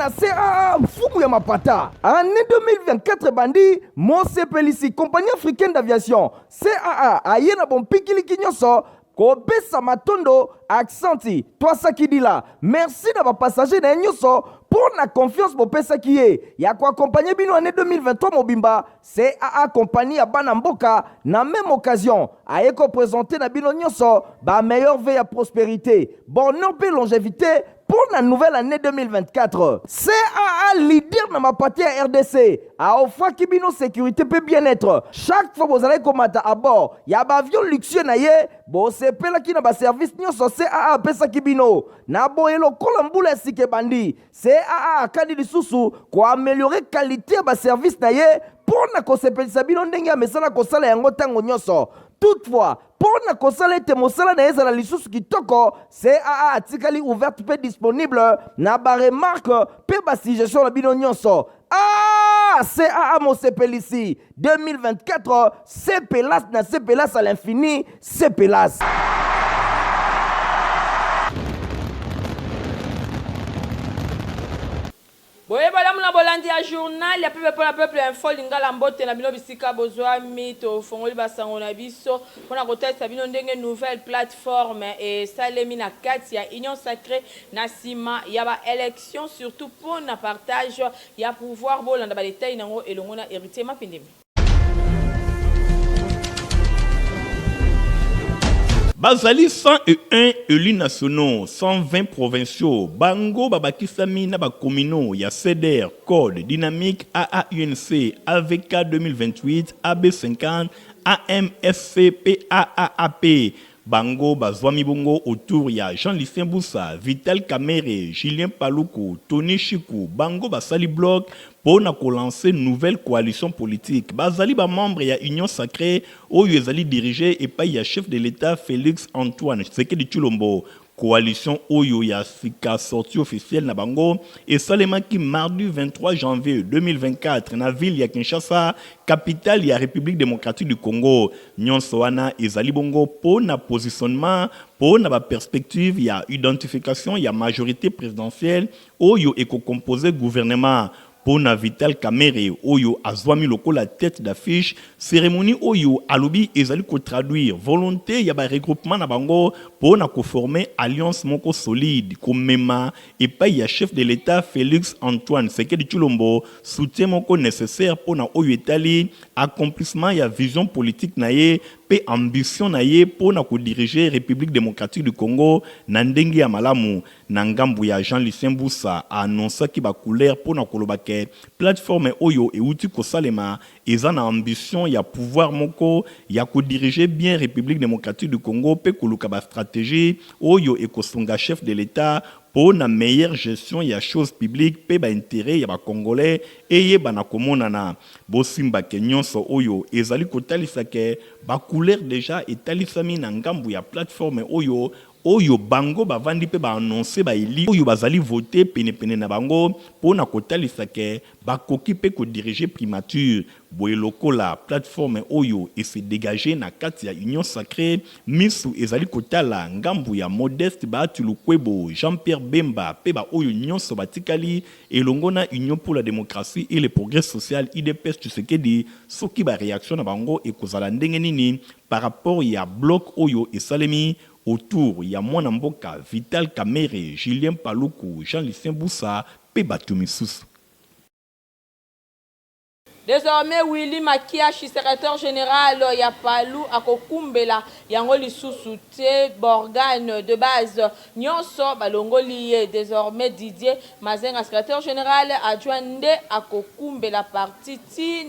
na CAA Fumu ya Mapata. Année 2024 bandi, Mosepelisi, compagnie africaine d'aviation, CAA, aye na bon pikili kinyoso, Kobesa Matondo, Accenti, Toasa Kidila. Merci d'avoir passagé na nyoso pour la confiance pour pesa kiye. Ya ko accompagner bino année 2023 mobimba, CAA compagnie à Banamboka na même occasion. Aye ko présenter na bino nyoso ba meilleure veille à prospérité. Bonheur et longévité pour la nouvelle année 2024. CAA leader dans ma partie à RDC. A offre Kibino sécurité peut bien-être. Chaque fois vous allez commander à bord, il y a un avion luxueux na ye, bo se pela ki na ba service nyoso CAA pesa Kibino. Na bo elo kolambula sike bandi. CAA akandi lisusu ko améliorer qualité ba service na ye pour na ko sepelisa bino ndenge mesala ko sala yango tango nyoso. Toutefois, pour na kosala ete mosala na ezala lisusu kitoko, CAA atikali ouverte pe disponible na ba remarque pe ba suggestion na bino nyonso. Ah, CAA Mosepelisi 2024, CPLAS na CPLAS à l'infini, CPLAS. Boye bala muna bolandi ya journal ya peuple info lingala mbote na bino bisika bozwa mito fongoli basango na biso pona kotesa bino ndenge nouvelle plateforme et salemi na kati ya union sacrée na sima ya ba élection surtout pour na partage ya pouvoir bolanda ba détail nango elongo na héritier mapindemi. Bazali 101 élus nationaux, 120 provinciaux, Bango Babakisami Nabakomino, ya CDR, Code, Dynamique, AAUNC, AVK 2028, AB50, AMSC, PAAAP, Bango Bazwami Bongo autour ya Jean-Lucien Boussa, Vital Kamere, Julien Paluku, Tony Chikou, Bango Basali Bloc, pour na lancer nouvelle coalition politique. Bazali ba membre ya Union Sacrée, oyo ezali dirigé et pas ya chef de l'État Félix Antoine Tshisekedi Tshilombo. Coalition Oyo ya sika sortie officielle na bango et seulement qui mardi 23 janvier 2024 na ville ya Kinshasa, capitale ya République démocratique du Congo. Nyonso wana ezali bongo po na positionnement, po na ba perspective ya identification ya majorité présidentielle Oyo eko composé gouvernement. Pona Vital Kamere Oyo azwami loko la tête d'affiche cérémonie Oyo alobi ezali ko traduire volonté ya ba regroupement na bango pona ko former alliance moko solide komema et pas ya chef de l'État Félix Antoine Tshisekedi Tshilombo soutien moko nécessaire pona Oyo etali accomplissement ya vision politique na ye pe ambition na ye pona ko diriger République démocratique du Congo na ndenge ya malamu na ngambu ya Jean-Lucien Boussa a annoncé ki ba couleur pona kolobake plateforme Oyo et outil Kosalema eza na ambition ya pouvoir moko ya ko diriger bien République démocratique du Congo pe koluka ba stratégie Oyo et kosonga chef de l'État pour na meilleure gestion ya choses publiques pe ba intérêt ya ba congolais et ye bana komonana bosimba kenyonso Oyo ezali kotalisa ke ba couleur déjà etalisami na ngambu ya plateforme Oyo bango bavandi pe ba annoncer ba eli Oyo bazali voter pene na bango pona kotalisa ke bakoki pe ko diriger primature boeloko la plateforme Oyo et se dégager na kati ya union sacrée misu ezali kotala ngambu ya Modeste Batulukwebo Jean-Pierre Bemba pe ba Oyo nyonso batikali elongo na union pour la démocratie et le progrès social IDPS Tshisekedi soki ba réaction na bango e kozala ndenge nini par rapport ya bloc Oyo et Salemi autour ya mwana mboka Vital Kamere, Julien Paluku, Jean-Lucien Boussa, pe batu misusu. Désormais, Willy Makiachi, secrétaire général Yapalou, a kokumbela yango lisusu te borgane de base nyonso balongo lié. Désormais, Didier Mazenga, secrétaire général adjoint a kokumbela parti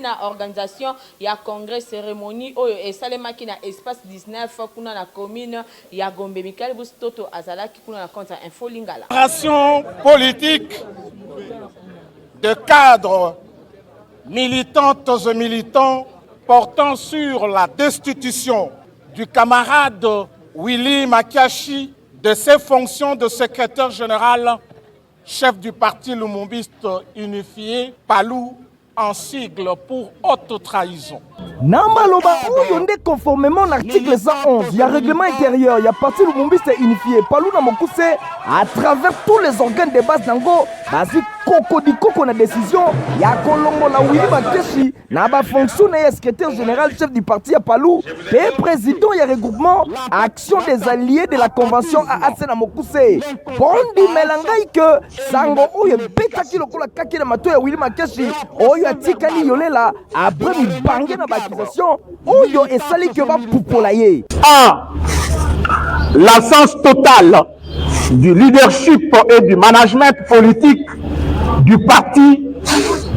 na organisation ya congrès cérémonie oyo esalemaki na espace 19 kuna na commune ya Gombe. Michael Bustoto azalaki kuna na compte info lingala. Opération politique de cadre militantes et militants portant sur la destitution du camarade Willy Makiachi de ses fonctions de secrétaire général, chef du parti Lumumbiste unifié, Palou, en sigle pour haute trahison. Namaloba Oyo conformément à l'article 111, il y a règlement intérieur, il y a parti Lumumbiste unifié, Palou Namokuse, à travers tous les organes de base d'Ango, bazi koko na décision ya kolongola Willy Makeshi na ba fonction na secrétaire général chef du parti ya Palou et président ya regroupement action des alliés de la convention AAC na Mokuse. Bondi melangai que sango oyo betaki lokola kaki na mato ya Willy Makeshi oyo atikali yolela après bibange na ba accusation oyo esali que ba pupola ye. L'absence totale du leadership et du management politique du parti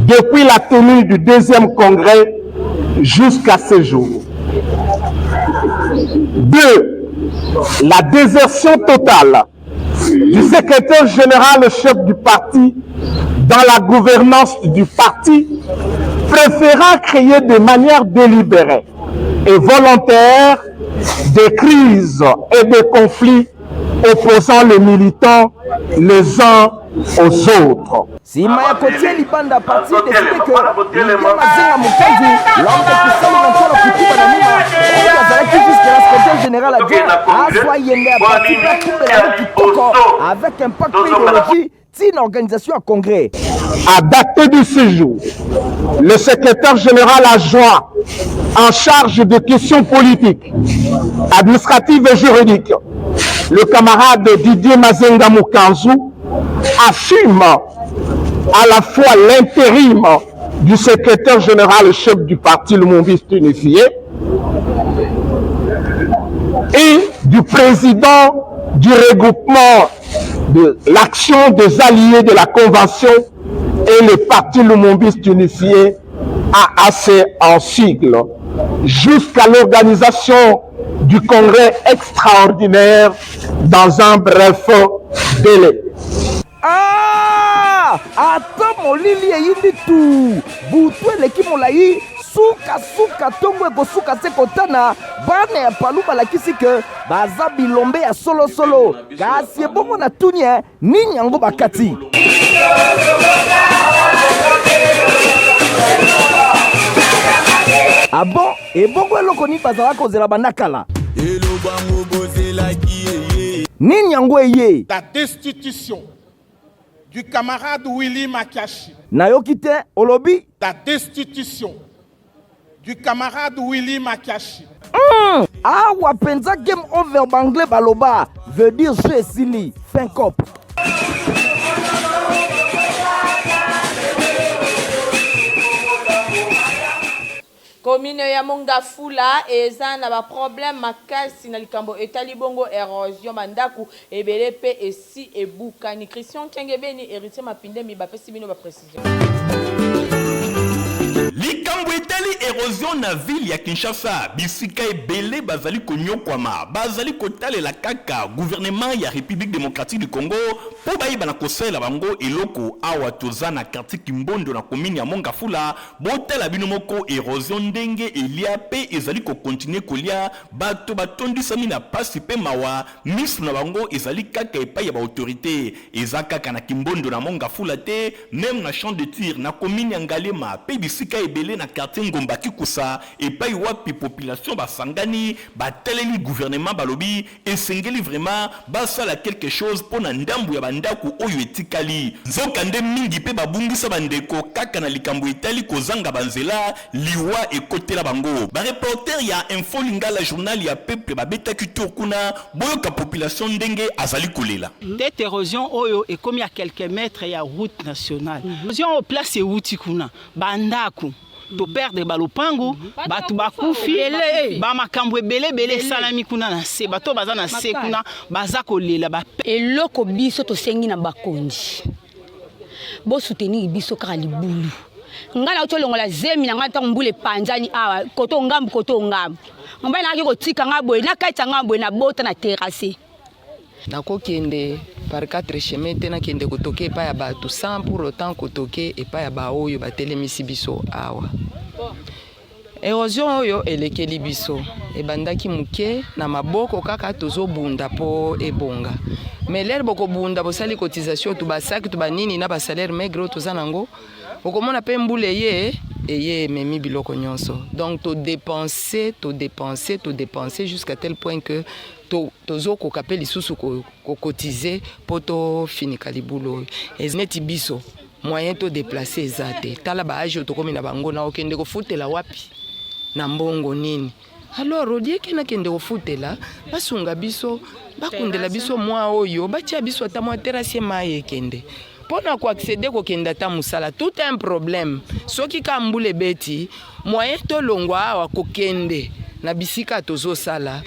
depuis la tenue du deuxième congrès jusqu'à ce jour. 2. La désertion totale du secrétaire général chef du parti dans la gouvernance du parti, préférant créer de manière délibérée et volontaire des crises et des conflits opposant les militants les uns aux autres. Sima ya kotia libanda parti décidé que William Mazenga Mukanzi l'homme de Kisalo na tola kutuba na nima oyo azalaki jusqu'à la secrétaire général adjoint aswa yende à parti pour couper la kitoko avec un pacte idéologie une organisation à congrès. À dater de ce jour, le secrétaire général adjoint en charge de questions politiques, administratives et juridiques, le camarade Didier Mazenga Mukanzu, assume à la fois l'intérim du secrétaire général chef du parti Lumumbiste Unifié et du président du regroupement de l'action des alliés de la convention et le parti Lumumbiste Unifié AAC en sigle, jusqu'à l'organisation du congrès extraordinaire dans un bref délai. Ata molili eyindi tu butu eleki molai suka tongo ekosuka se kotana bana ya Palou balakisi ke baza bilombe ya solo kasi ebongo na tunie nini yango bakati. Bon ebongo eloko ni bazala kozela banakala nini yango eye La destitution du camarade Willy Makeshi. nayoki te olobi La destitution du camarade Willy Makeshi. awa penza game over banglais baloba veut dire jeu esili fin cop. Commune ya Mongafula eza na ba problème makasi na likambo etali bongo érosion bandaku ebele pe esi ebukani. Christian Kengebeni héritier mapinde mi bapesi bino ba précision. Likambo etali érosion na ville ya Kinshasa bisika ebele bazali konyokwama bazali kotalela kaka gouvernement ya République démocratique du Congo po bayiba na kosala bango eloko awa toza na quartier Kimbondo na commune ya Mongafula botala bino moko érosion ndenge elia pe ezali ko continuer kolia bato batondisami na pasi pe mawa misu na bango ezali kaka epai ya ba autorité ezaka na Kimbondo na Mongafula te même na champ de tir na commune ya Ngalema pe bisika ebele na quartier Ngomba Kikusa epai wapi population basangani bateleli gouvernement balobi esengeli vraiment basala quelque chose pona ndambu ya bandaku oyo etikali nzokande mingi pe babungisa bandeko kaka na likambo etali kozanga banzela liwa ekotela bango ba reporter ya Info Lingala journal ya peuple babetaki tokuna boyoka population ndenge azali kolela cette érosion oyo ekomi à quelques mètres ya route nationale érosion au place euti kuna bandaku to perdre balopango batu bakufi ba makambo ebele salami kuna na se bato baza na se kuna baza kolela ba eloko biso to sengi na bakondi bo soutenir biso kaka libulu ngala otolongola zemi na ngata mbule panjani awa koto ngambu ngamba na ki kotika ngabwe na kaita ngabwe na bota na terrasse nakokende par 4 chemins te nakende kotoke epai ya bato sans pour autant kotoke epai ya baoyo batelemisi biso awa érosion oyo elekeli biso ebandaki muke na maboko kaka tozobunda po ebonga mais lere bokobunda bosali cotisation tu basaki tu banini na basalaire maigre toza nango okomona pe mbule ye eye ememi biloko nyonso. Donc to dépenser jusqu'à tel point que tozo kokape lisusu kokotize po tofinika libulu oyo. Neti biso moyen to déplacer eza te. Tala baage tokomi na bango na okende kofutela wapi na mbongo nini. Alors odie ke nakende kofutela basunga biso bakundela biso mwa oyo batia biso ata mwa terrasse mai ekende. Pona ko accéder ko kenda ta musala tout un problème. Soki ka mbule beti moyen to longwa awa ko kende na bisika tozo sala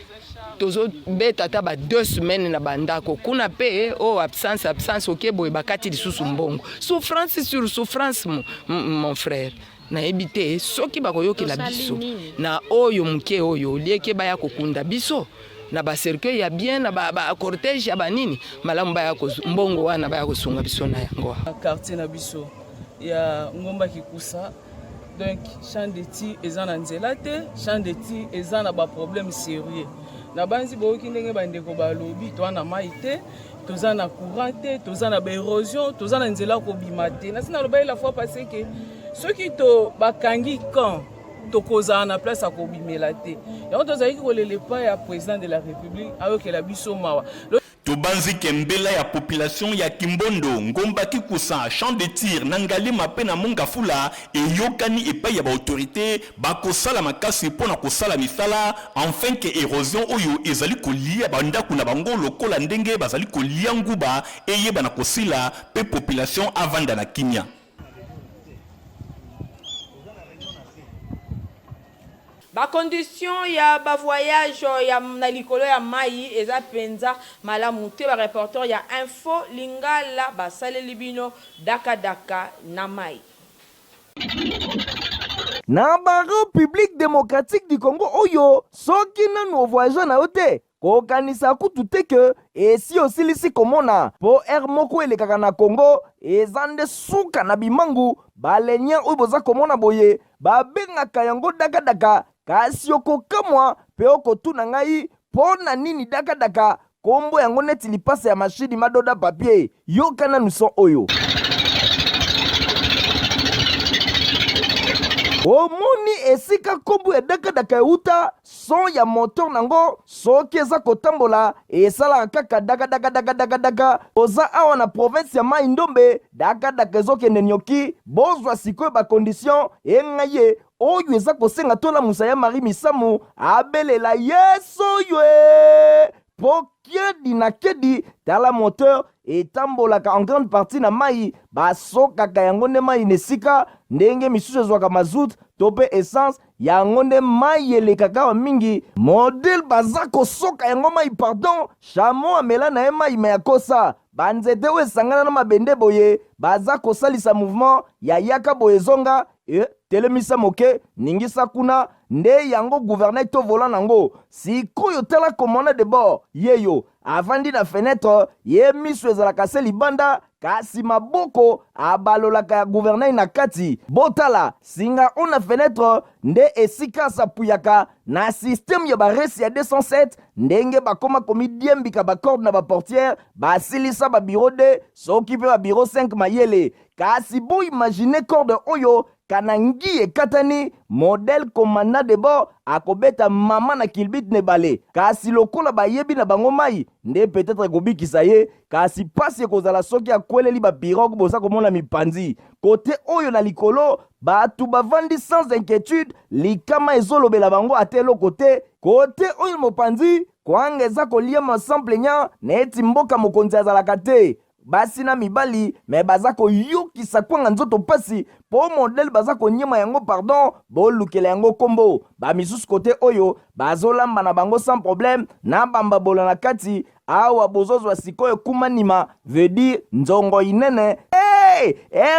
tozo beta ta ba 2 semaines na bandako kuna pe absence okebo bakati lisusu mbongo. Souffrance sur souffrance mon frère. Na ebite soki bakoyokela biso na oyo muke oyo lieke baya kokunda biso na ba cercueil ya bien na ba cortège ya banini malamu baya ko mbongo wana baya kosunga biso na yango quartier na biso ya ngomba kikusa. Donc champ de tir eza na nzela te, champ de tir eza na ba problème sérieux na banzi boki ndenge bandeko balobi to na mai te, toza na courant te, toza na ba érosion, toza na nzela ko bima te. Na sina loba la fois passé que ceux qui to bakangi quand tokoza na place à kobimela te. Ya tozali ko lele pa ya président de la République ayoke la biso mawa. Tobanzi kembela ya population ya Kimbondo, Ngomba Kikusa, champ de tir, Nangali Mapena Mongafula, et Yokani et Paya ba autorité, Bakosala Makasi pona kosala misala, enfin que érosion oyo ezali kolia banda kuna bango lokola ndenge bazali kolia nguba, eye bana kosila pe population avanda na kimia. Ba condition ya ba voyage ya na likolo ya mai eza penza malamu te. Ba reporter ya info lingala ba sale libino daka na mai. Na ba République démocratique du Congo oyo soki nanu voyage na ote kokanisa kutu te ke esi osilisi komona po air moko elekaka na Congo ezande suka na bimangu balenya oyo boza komona boye babengaka yango daka kasi okokamwa pe okotuna ngai pona nini daka kombo yango neti lipasa ya mashini madoda papier yokana nuso oyo omoni esika kombo ya daka euta son ya moteur nango soki eza kotambola esalaka kaka daka oza awa na province ya Mai Ndombe daka ezokende nyoki bozwa sikoyo bakondition engaye oyo eza kosenga tola musaya Marie Misamu abelela yeso ywe po kedi na kedi tala moteur etambolaka en grande partie na mai basokaka yango nde mai nesika ndenge misusu ezwaka mazout to pe essence yango nde mai elekaka wa mingi modele baza kosoka yango mai pardon chamo amela na ye mai me ya kosa banzete oyo esangana na mabende boye baza kosalisa mouvement ya yaka boye zonga telemisa moke ningisa kuna nde yango gouverner to volant nango sikoyo tala komona de bord yeyo avandi na fenêtre ye miso ezalaka se libanda kasi maboko abalolaka ya gouverner na kati botala singa ona fenêtre nde esika sapuyaka na système ya baresi ya 207 ndenge bakoma komi diembika bakorde na baportière basilisa babiro de soki pe babiro 5 mayele kasi bo imagine corde oyo kanangi ekatani modèle commandant de bord akobeta mama na kilbit ne bale kasi lokola bayebi na bango mai nde peut-être kobikisa ye kasi pasi ekozala soki akweleli bapirogue boza komona mipanzi kote oyo na likolo batu bavandi sans inquiétude likama ezolobela bango ate eloko te kote oyo mopanzi kwanga eza kolia masample nya neti mboka mokonzi azalaka te basi na mibali me baza koyokisa kwanga nzoto pasi po modele baza konyema yango pardon bolukela yango kombo bamisusu kote oyo bazolamba na bango sans problème na bambabola na kati awa bozozwa sikoyo kumanima veut dire nzongo inene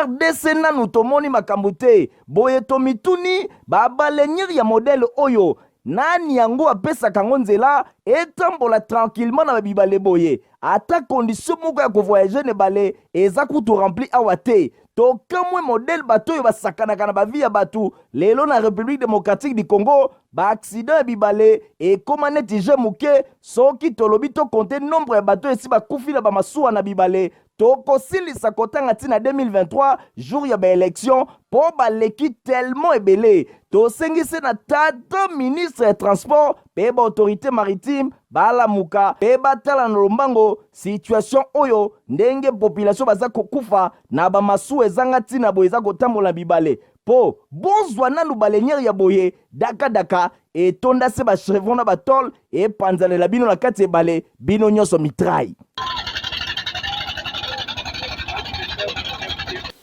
RDC nanu tomoni makambo te boye tomituni babalenyeri ya modele oyo nani yango apesaka ngo nzela etambola tranquillement na babibale boye ata condition moko ya kovoyager ne bale eza kutu rempli awa te tokamwe modèle bato oyo basakanaka na bavi ya batu lelo na République démocratique du Congo ba-accident ya bibale ekoma neti je moke soki tolobi tokonte nombre ya bato esi bakufi na bamasuwa na bibale tokosilisa kotanga tina 2023 jour ya baélection po baleki tellement ebele tosengisi na tata ministre ya transport pe ba autorité maritime balamuka pe batala na lombango situation oyo ndenge population baza kokufa na bamasu ezanga tina boye eza kotambola bibale po bozwa nanu baleniere ya boye daka etonda se bachevron na batol epanzalela bino na kati ebale bino nyonso mitrai.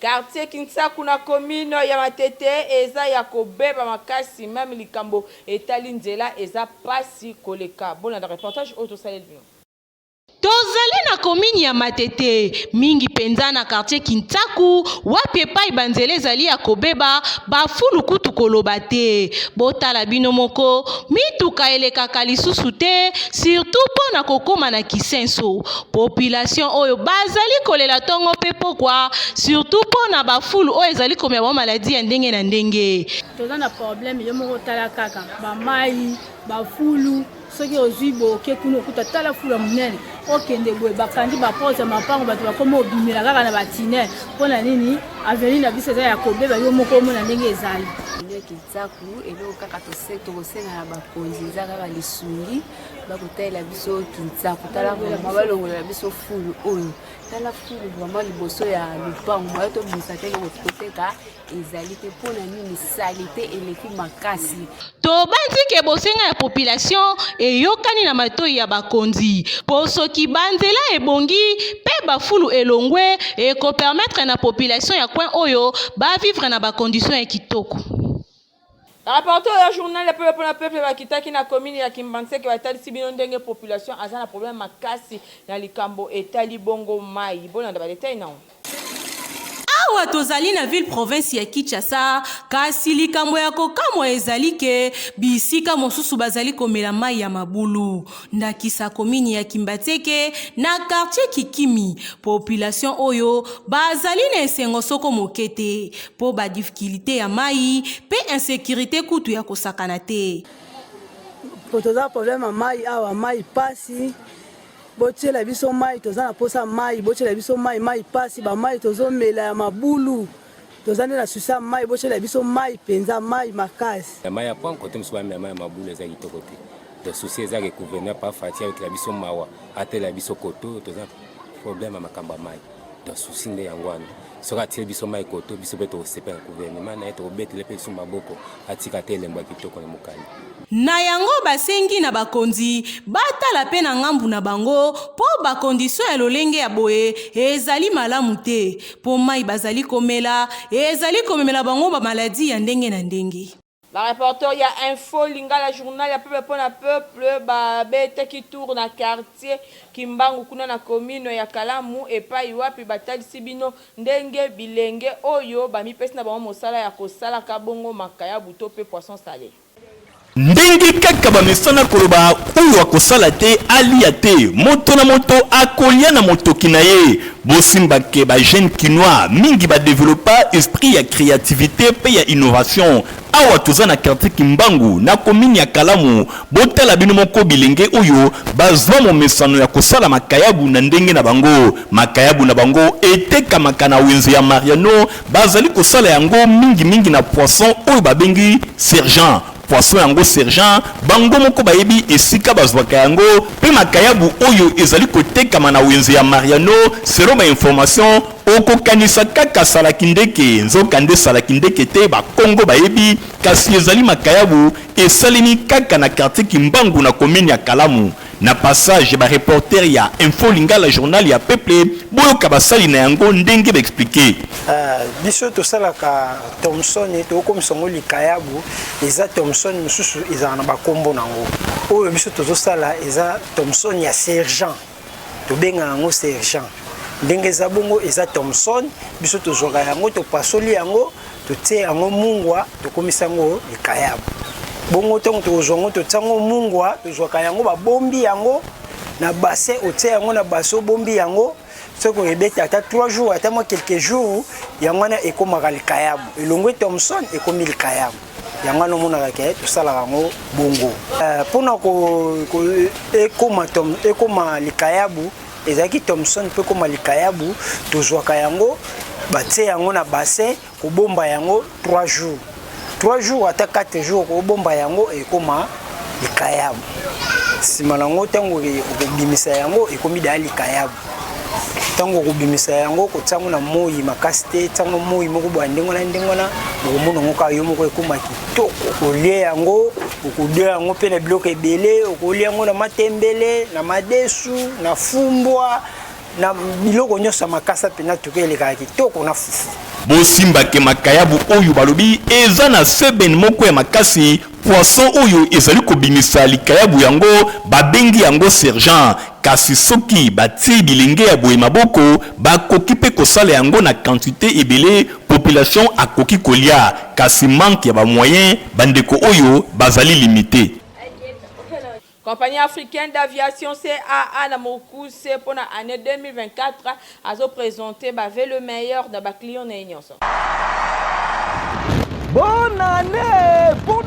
Quartier Kinsaku na commune ya Matete eza ya kobeba makasi même likambo etali nzela eza pasi koleka. Bon na reportage auto salel bino. Tozali na komini ya Matete mingi penza na quartier Kinsaku wapi epai banzele ezali ya kobeba bafulu kutu koloba te botala bino moko mituka elekaka lisusu te surtout mpo na kokoma na kisenso population oyo bazali kolela tongo mpe pokwa surtout mpo na bafulu oyo ezali komia ba maladi ya ndenge na ndenge. Toza na problème yo moko tala kaka bamai bafulu soki ozwi boke kuna okuta tala fula munene okende boye bakandi bapoza mapango bato bakoma obimela kaka na batiner mpona nini avenir na biso eza ya kobeba yo moko omona ndenge ezali Kinsaku eloko kaka tokosenga na bakonzi eza kaka lisungi bakotalela biso Kinsaku tala vraimen balongolela biso fulu oyo tala fulu vraimen liboso ya lupango moyo tobimisa teke koteka ezali te mpona nini salite eleki makasi tobandike bosenga ya population eyokani na matoi ya bakonzi po soki banzela ebongi pe bafulu elongwe ekopermettre na population ya coin oyo bavivre na bacondition ya kitoko. Rapporteur ya journal peuple pour la peuple bakitaki na commune ya Kimbanseke batalisi bino ndenge population aza na problème makasi na likambo etali bongo mai bona na badetail non. Awa tozali na ville province ya Kinshasa kasi likambo ya kokamwa ezali ke bisika mosusu bazali komela mai ya mabulu ndakisa komini ya Kimbanseke na quartier Kikimi population oyo bazali na esengo soko mokete po ba difficulté ya mai pe insécurité kutu ya kosakana te toza problème mai awa mai pasi botiela biso mai toza na posa mai botiela biso mai pasi ba mai tozomela ya mabulu toza nde na susa mai botiela biso mai penza mai makasi mai ya point côté musuba mai ya mabulu eza kitoko te de souci eza que gouverneur pas fatia avec la biso mawa atela biso koto toza problème makamba mai de souci nde yango wana soki atili biso mai koto biso mpe tokosepela gouvernement na ye tokobetele mpe biso maboko atika te elembo ya kitoko na mokali na yango basengi na bakonzi batala pe na ngambu na bango po bakondisio ya lolenge ya boye ezali malamu te po mai bazali komela ezali komemela bango ba maladi ya ndenge na ndenge. La reporter ya info lingala journal ya peuple pour la peuple babetaki tour na quartier Kimbangu kuna na commune ya Kalamu epai wapi batalisi bino ndenge bilenge oyo bamipesi na bango mosala ya kosala kabongo makaya buto pe poisson salé. Ndenge kaka bamesana koloba oyo akosala te alia te moto na moto akolia na motoki na ye bosimbake ba jeune kinois mingi ba développer esprit ya créativité pe ya innovation awa toza na quartier Kimbangu na commune ya Kalamu botala bino moko bilenge oyo bazwa momesano ya kosala makayabu na ndenge na bango eteka makana wenze ya Mariano bazali kosala yango mingi na poisson oyo babengi sergent poisson yango sergent bango moko bayebi esika bazwaka yango pe makayabu oyo ezali kotekama na wenze ya Mariano sero ba information okokanisa kaka salakindeke nzoka nde salakindeke te ba Kongo bayebi kasi ezali makayabu esalemi kaka na quartier Kimbangu na commune ya Kalamu na passage ba reporter ya info lingala journal ya peuple boyoka basali na yango ndenge ba expliquer biso tosalaka Thomson to komisongo likayabu eza Thomson mususu eza na bakombo nango oyo biso tozosala eza Thomson ya sergent to benga yango sergent ndenge za bongo eza Thomson biso tozwaka yango to pasoli yango to tie yango mungwa to komisa yango likayabu bongo tongo tozongo to tsango mungwa tozwaka yango babombi yango na bassin otie yango na baso bombi yango soko ebeta ata 3 jours ata moi quelques jours yango na ekomaka likayabu elongwe Thomson ekomi likayabu yango no mona ka to sala yango bongo pona ko ekoma likayabu ezaki Thomson pe koma likayabu tozwaka yango batie yango na bassin kobomba yango 3 jours 3 jours ata 4 jours kobomba yango ekoma likayabu sima nango tango okobimisa yango ekomi da likayabu tango okobimisa yango kotango na moyi makasi te tango moyi moko bwa ndengo na okomona ngo ka yo moko ekoma kitoko okolia yango okolia yango pe na biloko ebele okolia yango na matembele na madesu na fumbwa na biloko nyonso makasa pe na tokeleka kitoko na fufu bosimbake makayabu oyo balobi eza na seben moko ya makasi poisson oyo ezali kobimisa likayabu yango babengi yango sergent kasi soki batie bilenge ya boye maboko bakoki mpe kosala yango na quantité ebele population akoki kolia kasi manque ya bamoyen bandeko oyo bazali limité. Compagnie africaine d'aviation CAA na mokuse pour l'année 2024 a présenté le meilleur de clients nyonso. Bonne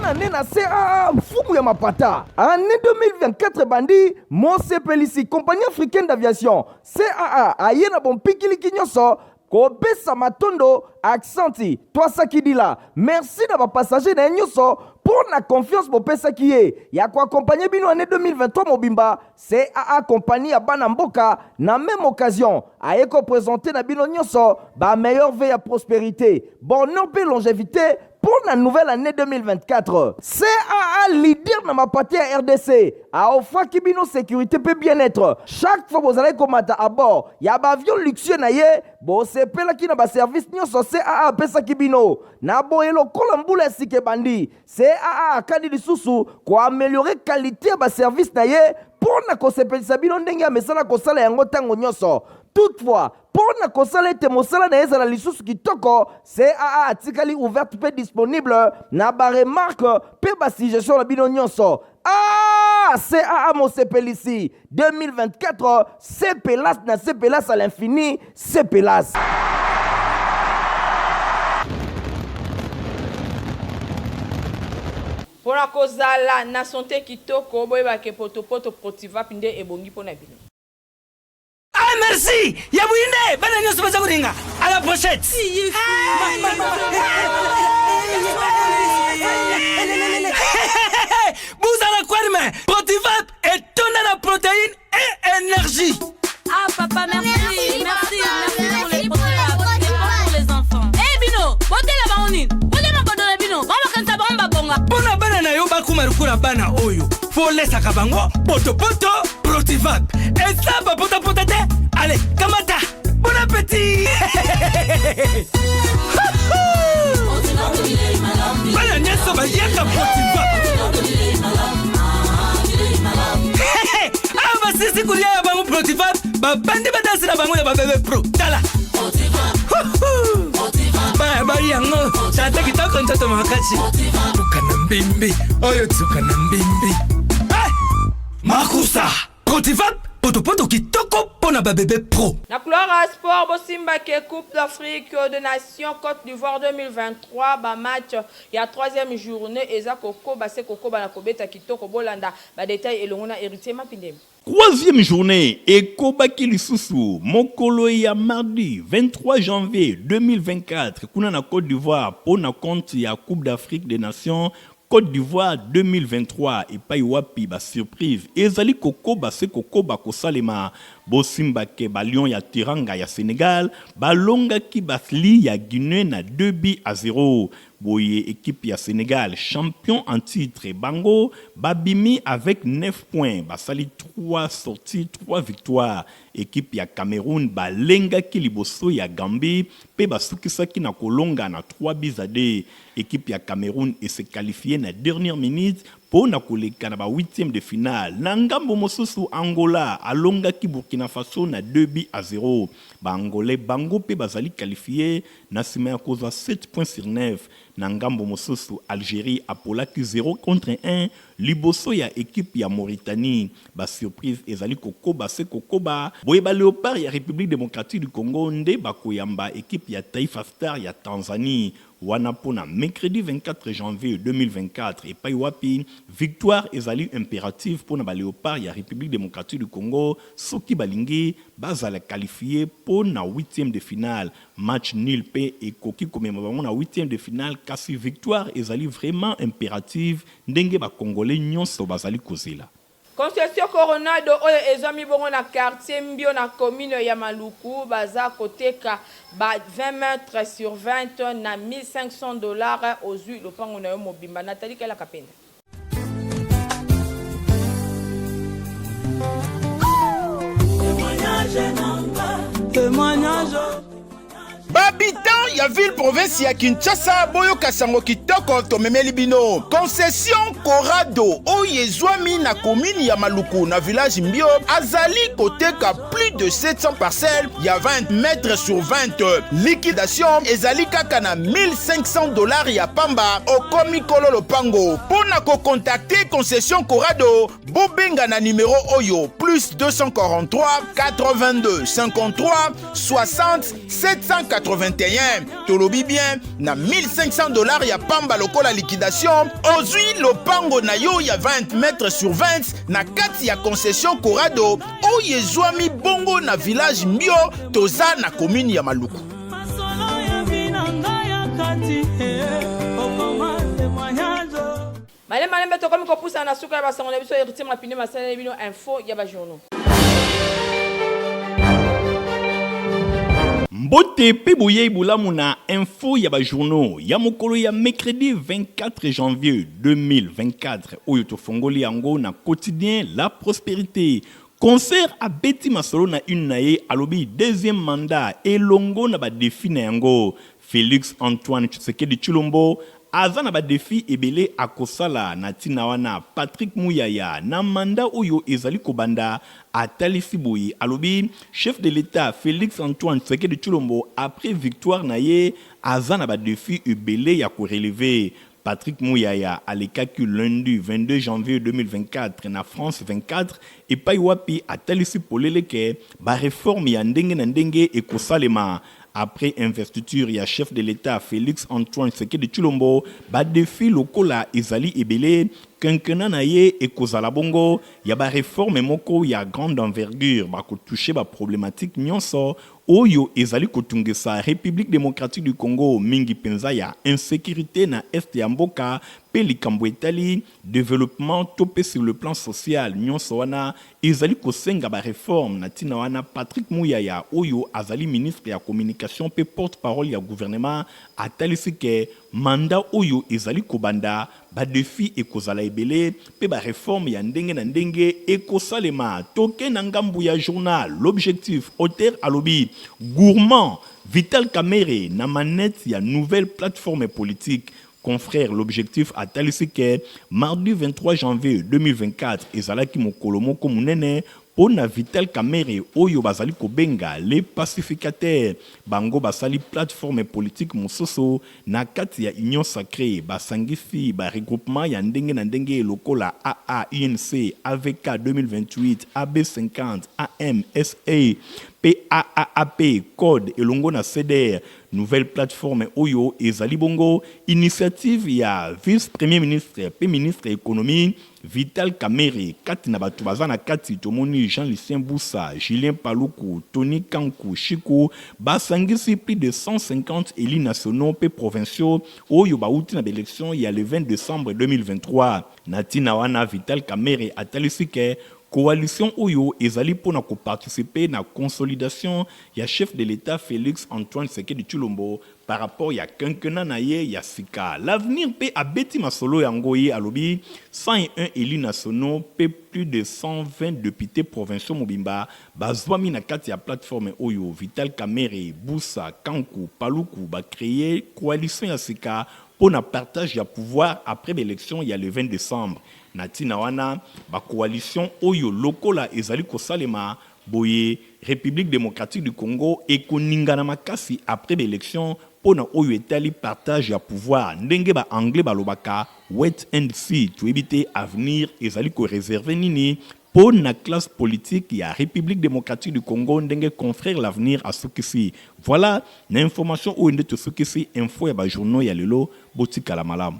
année na CAA mfumu ya mapata. Année 2024 bandi Mose Pelisi compagnie africaine d'aviation CAA aye na bon pikili kinyoso kobesa matondo accenti twasaki dila merci na ba passager na nyoso pour la confiance bopesa kiye ya ko accompagner bino année 2023 mobimba CAA compagnie ya bana mboka na même occasion aye ko présenter na bino nyoso ba meilleur veille à prospérité bonheur pe longévité pour la nouvelle année 2024. CAA leader na mapati ya RDC a offert kibino sécurité pe bien-être. Chaque fois vous allez komata à bord, ya ba avion luxueux na ye, bo sepela ki na ba service nyonso CAA pesa kibino. Na boyelo kolambula sike bandi. CAA akadi lisusu ko améliorer qualité ba service na ye pour na kosepelisa bino ndenge ya mesala kosala yango tango nyonso. Toutefois, pour na kosala ete mosala na ezala lisusu kitoko, CAA atikali ouverte pe disponible na ba remarque pe ba suggestion na bino nyonso. Ah, CAA Mosepelisi 2024, CPLAS na CPLAS à l'infini, CPLAS. Pour la kozala na santé kitoko boyeba ke poto protiva pinde ebongi pona bino. Ah merci! Yabouine! Bana nyoso baza kuringa! À la pochette! Vous allez quoi demain? Protivap et tonne la protéine et énergie! Ah papa merci! Merci pour les Protivap! C'est bon pour les enfants! Eh Bino! Bote la baonine! Bote ma bote la Bino! Bama kansa bomba bonga! Bona bana na yo bakumarukura bana oyo! Faut laisser kabango! Poto Protivap! Et ça va pota te! Allez, kamata! Bon appétit! Bana nyeso ba yaka Protivap! Ah bah si kulia ya bango Protivap! Ba bandi ba dansi na bango ya ba bébé pro! Tala! Ba yango! Chata kitoko ntoto makachi! Tukana mbimbi! Oyo tukana mbimbi! Makusa! Protivap! Poto kitoko pona ba bébé pro. Na couleur à sport bosimba ke Coupe d'Afrique de Nations Côte d'Ivoire 2023 ba match ya 3e journée eza koko ba se koko ba na kobeta kitoko bolanda ba détail elongona héritier mapindem. 3e journée ekobaki lisusu mokolo ya mardi 23 janvier 2024 kuna na Côte d'Ivoire pona compte ya Coupe d'Afrique des Nations Côte d'Ivoire 2023 et pas wapi ba surprise ezali kokoba se kokoba kosalema bosimba ke ba Lion ya Teranga ya Sénégal balonga ki basli ya Guinée na 2-0 boye équipe ya Sénégal champion en titre bango babimi avec 9 points basali 3 sorties 3 victoires équipe ya Cameroun balenga ki liboso ya Gambie pe basukisaki na kolonga na 3-2 équipe ya Cameroun et se qualifier na dernière minute pour na koleka na ba 8e de finale na ngambo mosusu Angola alonga ki Burkina Faso na 2-0 ba angolais bango pe bazali qualifié na sima ya koza 7 points sur 9 na ngambo mosusu Algérie apolaki 0-1 liboso ya équipe ya Mauritanie ba surprise ezali kokoba se kokoba boye ba Léopard ya République démocratique du Congo nde bakoyamba équipe ya Taifa Star ya Tanzanie wana pona mercredi 24 janvier 2024 et paiwapi victoire ezali impérative pona ba léopard ya République démocratique du Congo soki balingi bazala qualifié pona 8e de finale match nul pe et koki komema bango na 8e de finale kasi victoire ezali vraiment impérative ndenge ba congolais nyonso bazali kozela. Concession Coronado oyo ezami bongo na quartier Mbio na commune ya Maluku baza koteka ba 20 mètres sur 20 na $1,500 aux huiles lopango na yo mobimba Nathalie Kela Kapenda. Témoignage. Babitan ya ville province ya Kinshasa boyo kasango kitoko tomemeli bino concession Corrado oyo ezwami na commune ya Maluku na village Mbio azali koteka plus de 700 parcelles ya 20 mètres sur 20 liquidation ezali kaka na $1,500 ya pamba okomi kololo pango pona ko contacter concession Corrado bobenga na numéro oyo plus 243 82 53 60 781 tolobi bien na $1,500 ya pamba lokola liquidation ozui lopango na yo ya 20 mètres sur 20 na kati ya concession Corrado oyo ezwami bongo na village Mbio toza na commune ya Maluku. Malembe tokomi kopusa na suka ya basango na biso héritier mapine masala bino info ya ba journaux. Mbote pe boye bulamu na info ya ba journaux ya mokolo ya mercredi 24 janvier 2024 oyo tofongoli yango na quotidien La Prospérité. Concert à Betty Masolo na une naye alobi deuxième mandat elongo na ba défi na yango. Félix Antoine Tshisekedi Tshilombo aza na ba défi ebele akosala na tina wana Patrick Muyaya na manda oyo ezali kobanda atalisi boyi alobi chef de l'État Félix Antoine Tshisekedi Tshilombo après victoire na ye aza na ba défi ebele ya ko relever. Patrick Muyaya alekaki lundi 22 janvier 2024 na France 24 et paiwapi atalisi poleleke ba réforme ya ndenge na ndenge ekosalema. Après investiture ya chef de l'État Félix Antoine Tshisekedi Tshilombo ba défi lokola ezali ebele quinquennat na ye ekozala bongo ya ba réforme moko ya grande envergure ba ko toucher ba problématique nyonso oyo ezali kotungesa République démocratique du Congo mingi penza ya insécurité na est ya mboka pe likambo etali développement topé sur le plan social nyonso wana ezali kosenga ba réforme na tina wana Patrick Muyaya oyo azali ministre ya communication pe porte-parole ya gouvernement atalisi ke mandat oyo ezali kobanda ba défi ekozala ebele pe ba réforme ya ndenge na ndenge ekosalema toke na ngambu ya journal l'objectif auteur alobi gourmand Vital Kamerhe na manette ya nouvelle plateforme politique. Confrère, l'objectif a talisi que mardi 23 janvier 2024 ezalaki mokolo moko munene pona Vital Kamerhe oyo bazali kobenga les pacificateurs bango basali plateforme politique mososo na kati ya union sacrée basangisi ba regroupement ya ndenge na ndenge lokola AA UNC AVK 2028 AB50 AMSA PAAP code elongo na CDR nouvelle plateforme oyo ezali bongo initiative ya vice premier ministre pe ministre économie Vital Kamerhe kati na batu bazana kati tomoni Jean-Lucien Boussa, Julien Paluku, Tony Kankou, Chikou basangisi plus de 150 élus nationaux pe provinciaux oyo bauti na élection ya le 20 décembre 2023 natina wana Vital Kamerhe atalisi ke coalition oyo ezali pona ko participer na consolidation ya chef de l'État Félix Antoine Tshisekedi Tshilombo par rapport ya quinquennat na ye ya sika. L'avenir pe abeti masolo yango ye alobi 101 élus nationaux pe plus de 120 députés provinciaux mobimba bazwami na kati ya plateforme oyo Vital Kamerhe, Boussa, Kankou, Paluku ba créer coalition ya sika pour na partage ya pouvoir après l'élection il y a le 20 décembre. Natina wana ba coalition oyo lokola ezali kosalema boye République démocratique du Congo ekoningana makasi après l'élection pona oyo etali partage ya pouvoir ndenge ba anglais balobaka wait and see to éviter avenir ezali ko réserver nini pour la classe politique et la République démocratique du Congo ndenge construire l'avenir à Sokisi. Voilà l'information où ndete Sokisi info ya journaux ya lelo botika la malam.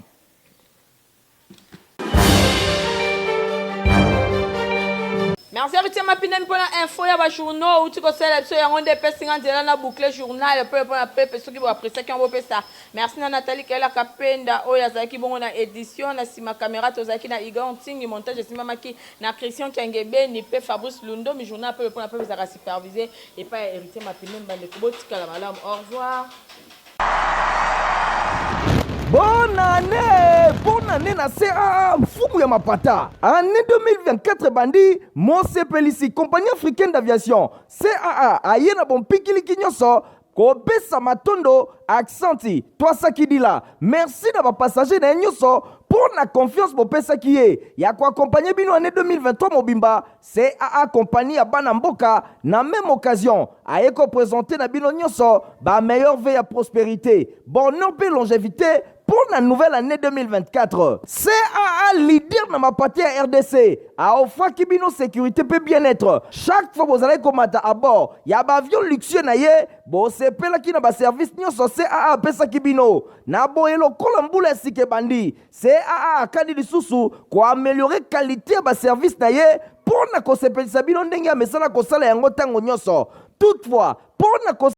Merci à Richard Mapinem pour l'info ya ba journaux ou tu conseilles l'absolu ya ronde pessinga de la boucle journal pour la pepe ceux qui vont apprécier qui ont ça. Merci à Nathalie Kela Kapenda oya zaki bongo na édition na sima caméra tozaki na Igor Ntingi montage sima maki na Christian Kengebe ni pe Fabrice Lundo mi journal pour la pepe ça superviser et pas Richard Mapinem bande kobotika la malam. Au revoir. Bonne année na CAA Fumu ya Mapata. Année 2024 bandi, Mose Pelisi, compagnie africaine d'aviation. CAA aye na bon pikili kinyoso, kobesa matondo, accenti, toi sakidila. Merci na ba passager na nyoso pour la confiance bo pesa kiye. Ya ko accompagner bino année 2023 mobimba, CAA compagnie ya Banamboka na même occasion. Aye ko présenter na bino nyoso ba meilleure veille à prospérité. Bonheur et longévité pour la nouvelle année 2024. CAA leader dans ma partie à RDC. A offre Kibino sécurité peut bien-être. Chaque fois vous allez commander à bord, il y a un avion luxueux na ye, bon c'est pas là qui n'a pas service ni so CAA pesa Kibino. Na boelo kolambula sike bandi. CAA kadi lisusu ko améliorer qualité ba service na ye pour na ko sepelisa bino ndenge ya mesala ko sala yango tango nyoso. Toutefois, pour na